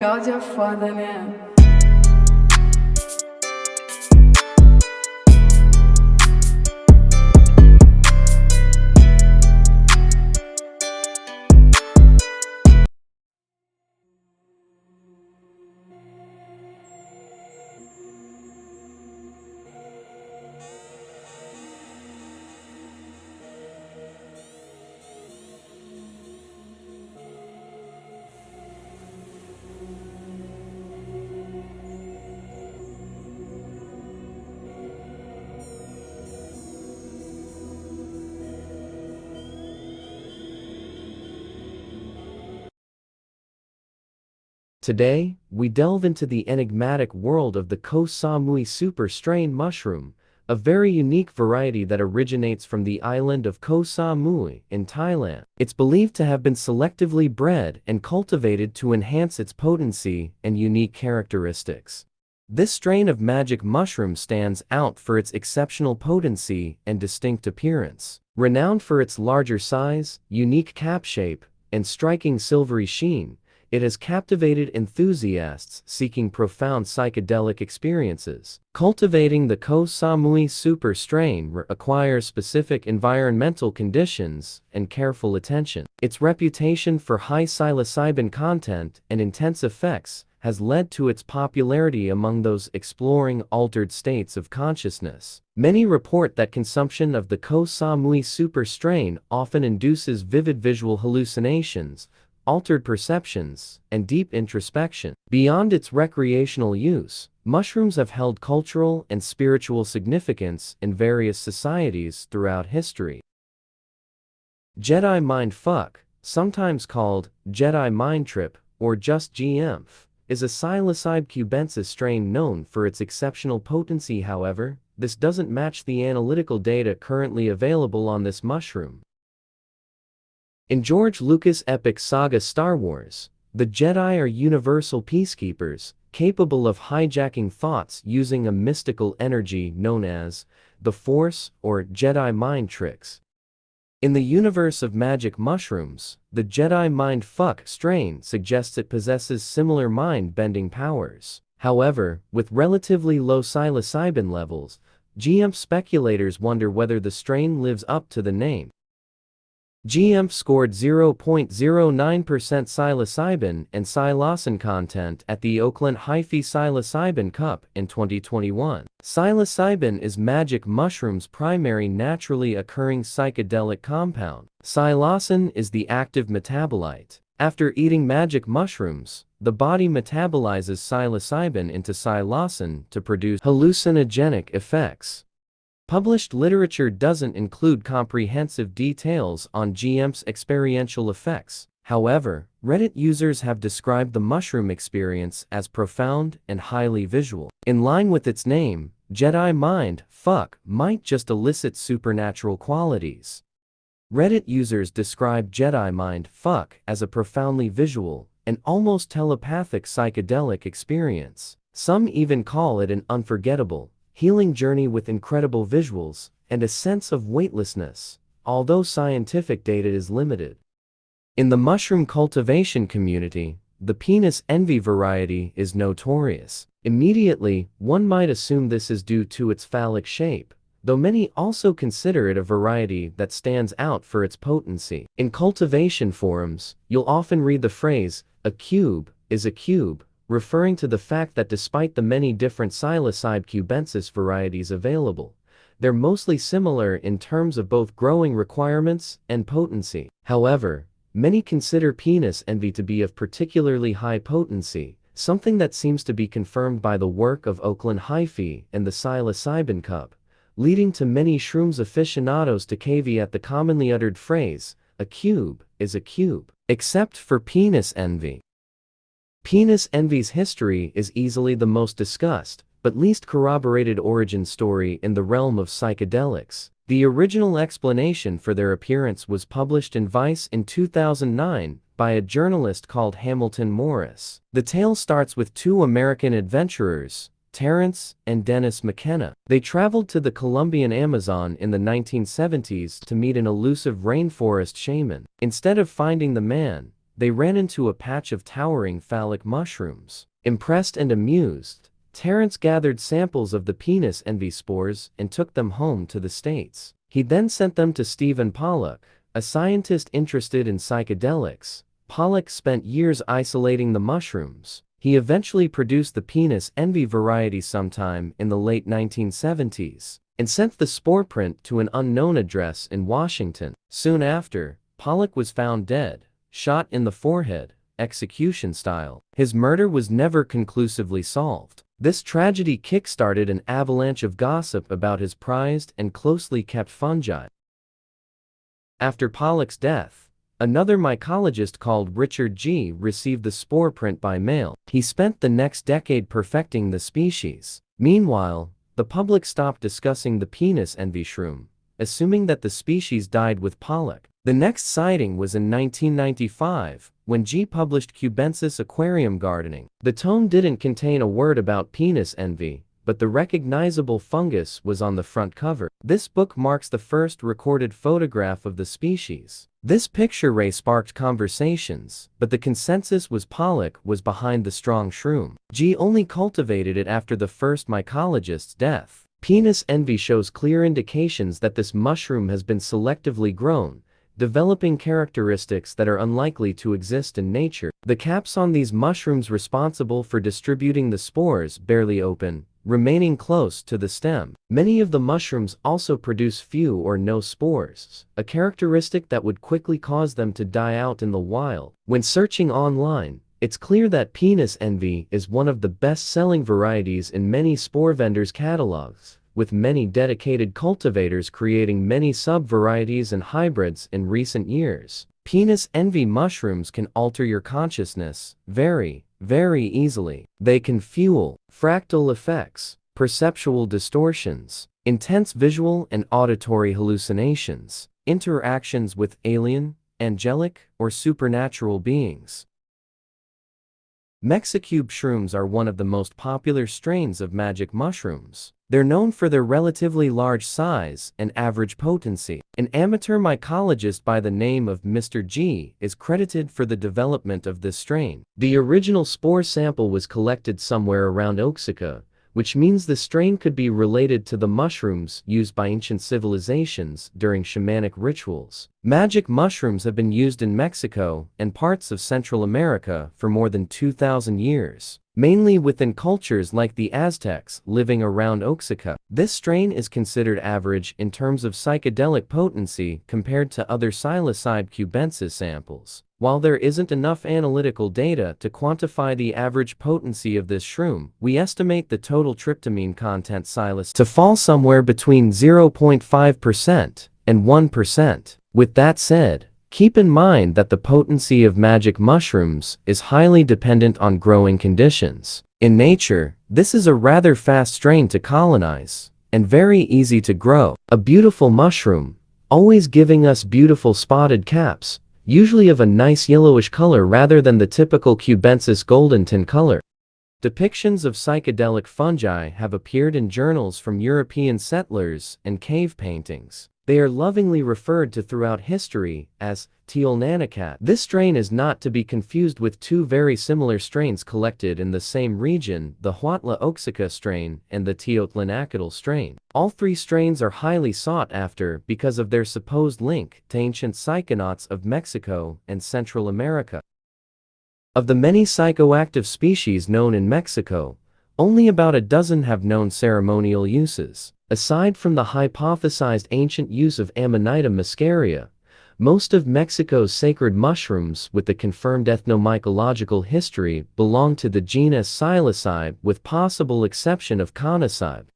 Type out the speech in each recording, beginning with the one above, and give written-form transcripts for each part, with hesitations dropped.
God é foda, né? Today, we delve into the enigmatic world of the Koh Samui super strain mushroom, a very unique variety that originates from the island of Koh Samui in Thailand. It's believed to have been selectively bred and cultivated to enhance its potency and unique characteristics. This strain of magic mushroom stands out for its exceptional potency and distinct appearance. Renowned for its larger size, unique cap shape, and striking silvery sheen, it has captivated enthusiasts seeking profound psychedelic experiences. Cultivating the Koh Samui super strain requires specific environmental conditions and careful attention. Its reputation for high psilocybin content and intense effects has led to its popularity among those exploring altered states of consciousness. Many report that consumption of the Koh Samui super strain often induces vivid visual hallucinations, altered perceptions, and deep introspection. Beyond its recreational use, mushrooms have held cultural and spiritual significance in various societies throughout history. Jedi Mind Fuck, sometimes called Jedi Mind Trip or just GMF, is a psilocybe cubensis strain known for its exceptional potency. However, this doesn't match the analytical data currently available on this mushroom. In George Lucas' epic saga Star Wars, the Jedi are universal peacekeepers, capable of hijacking thoughts using a mystical energy known as the Force or Jedi mind tricks. In the universe of magic mushrooms, the Jedi Mind Fuck strain suggests it possesses similar mind-bending powers. However, with relatively low psilocybin levels, GM speculators wonder whether the strain lives up to the name. GM scored 0.09% psilocybin and psilocin content at the Oakland Hi-Fi Psilocybin Cup in 2021. Psilocybin is magic mushroom's primary naturally occurring psychedelic compound. Psilocin is the active metabolite. After eating magic mushrooms, the body metabolizes psilocybin into psilocin to produce hallucinogenic effects. Published literature doesn't include comprehensive details on GM's experiential effects. However, Reddit users have described the mushroom experience as profound and highly visual. In line with its name, Jedi Mind Fuck might just elicit supernatural qualities. Reddit users describe Jedi Mind Fuck as a profoundly visual and almost telepathic psychedelic experience. Some even call it an unforgettable, healing journey with incredible visuals and a sense of weightlessness, although scientific data is limited. In the mushroom cultivation community, the penis envy variety is notorious. Immediately, one might assume this is due to its phallic shape, though many also consider it a variety that stands out for its potency. In cultivation forums, you'll often read the phrase, "a cube is a cube," referring to the fact that despite the many different psilocybe cubensis varieties available, they're mostly similar in terms of both growing requirements and potency. However, many consider penis envy to be of particularly high potency, something that seems to be confirmed by the work of Oakland Hi-Fi and the Psilocybin Cup, leading to many shrooms aficionados to caveat the commonly uttered phrase, "a cube is a cube," except for penis envy. Penis envy's history is easily the most discussed, but least corroborated origin story in the realm of psychedelics. The original explanation for their appearance was published in Vice in 2009 by a journalist called Hamilton Morris. The tale starts with two American adventurers, Terrence and Dennis McKenna. They traveled to the Colombian Amazon in the 1970s to meet an elusive rainforest shaman. Instead of finding the man, they ran into a patch of towering phallic mushrooms. Impressed and amused, Terence gathered samples of the penis envy spores and took them home to the States. He then sent them to Stephen Pollock, a scientist interested in psychedelics. Pollock spent years isolating the mushrooms. He eventually produced the penis envy variety sometime in the late 1970s and sent the spore print to an unknown address in Washington. Soon after, Pollock was found dead, shot in the forehead, execution style. His murder was never conclusively solved. This tragedy kick-started an avalanche of gossip about his prized and closely kept fungi. After Pollock's death, another mycologist called Richard G. received the spore print by mail. He spent the next decade perfecting the species. Meanwhile, the public stopped discussing the penis envy shroom, assuming that the species died with Pollock. The next sighting was in 1995, when G published Cubensis Aquarium Gardening. The tome didn't contain a word about penis envy, but the recognizable fungus was on the front cover. This book marks the first recorded photograph of the species. This picture ray sparked conversations, but the consensus was Pollock was behind the strong shroom. G only cultivated it after the first mycologist's death. Penis envy shows clear indications that this mushroom has been selectively grown, developing characteristics that are unlikely to exist in nature. The caps on these mushrooms responsible for distributing the spores barely open, remaining close to the stem. Many of the mushrooms also produce few or no spores, a characteristic that would quickly cause them to die out in the wild. When searching online, it's clear that penis envy is one of the best-selling varieties in many spore vendors' catalogs, with many dedicated cultivators creating many sub-varieties and hybrids in recent years. Penis envy mushrooms can alter your consciousness very easily. They can fuel fractal effects, perceptual distortions, intense visual and auditory hallucinations, interactions with alien, angelic, or supernatural beings. Mexicube shrooms are one of the most popular strains of magic mushrooms. They're known for their relatively large size and average potency. An amateur mycologist by the name of Mr. G is credited for the development of this strain. The original spore sample was collected somewhere around Oaxaca, which means the strain could be related to the mushrooms used by ancient civilizations during shamanic rituals. Magic mushrooms have been used in Mexico and parts of Central America for more than 2,000 years, mainly within cultures like the Aztecs living around Oaxaca. This strain is considered average in terms of psychedelic potency compared to other psilocybe cubensis samples. While there isn't enough analytical data to quantify the average potency of this shroom, we estimate the total tryptamine content psilocybe to fall somewhere between 0.5% and 1%. With that said, keep in mind that the potency of magic mushrooms is highly dependent on growing conditions. In nature, this is a rather fast strain to colonize, and very easy to grow. A beautiful mushroom, always giving us beautiful spotted caps, usually of a nice yellowish color rather than the typical cubensis golden tin color. Depictions of psychedelic fungi have appeared in journals from European settlers and cave paintings. They are lovingly referred to throughout history as Teolnanacat. This strain is not to be confused with two very similar strains collected in the same region, the Huatla Oaxaca strain and the Teotlanacatl strain. All three strains are highly sought after because of their supposed link to ancient psychonauts of Mexico and Central America. Of the many psychoactive species known in Mexico, only about a dozen have known ceremonial uses. Aside from the hypothesized ancient use of Amanita muscaria, most of Mexico's sacred mushrooms with the confirmed ethnomycological history belong to the genus Psilocybe, with possible exception of Conocybe.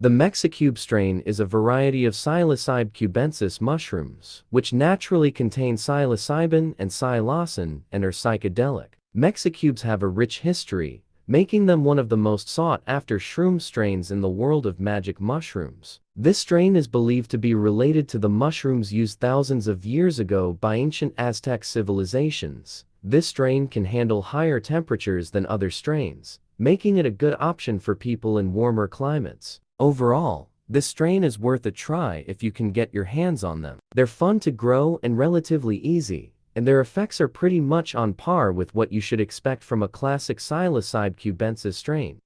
The Mexicube strain is a variety of Psilocybe cubensis mushrooms, which naturally contain psilocybin and psilocin and are psychedelic. Mexicubes have a rich history, making them one of the most sought-after shroom strains in the world of magic mushrooms. This strain is believed to be related to the mushrooms used thousands of years ago by ancient Aztec civilizations. This strain can handle higher temperatures than other strains, making it a good option for people in warmer climates. Overall, this strain is worth a try if you can get your hands on them. They're fun to grow and relatively easy, and their effects are pretty much on par with what you should expect from a classic psilocybe cubensis strain.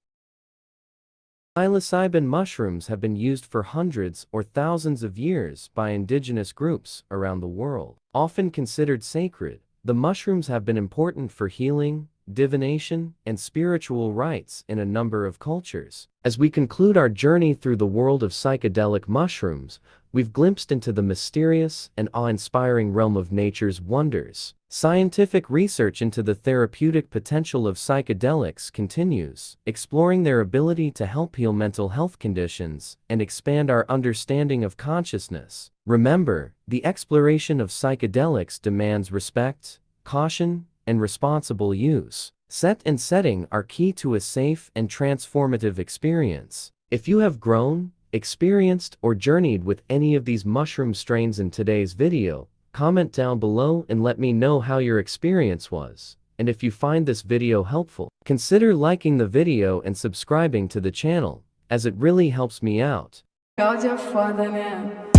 Psilocybin mushrooms have been used for hundreds or thousands of years by indigenous groups around the world. Often considered sacred, the mushrooms have been important for healing, divination, and spiritual rites in a number of cultures. As we conclude our journey through the world of psychedelic mushrooms, we've glimpsed into the mysterious and awe-inspiring realm of nature's wonders. Scientific research into the therapeutic potential of psychedelics continues, exploring their ability to help heal mental health conditions and expand our understanding of consciousness. Remember, the exploration of psychedelics demands respect, caution, and responsible use. Set and setting are key to a safe and transformative experience. If you have grown, experienced, or journeyed with any of these mushroom strains in today's video, comment down below and let me know how your experience was. And if you find this video helpful, consider liking the video and subscribing to the channel, as it really helps me out. Áudio é foda, né?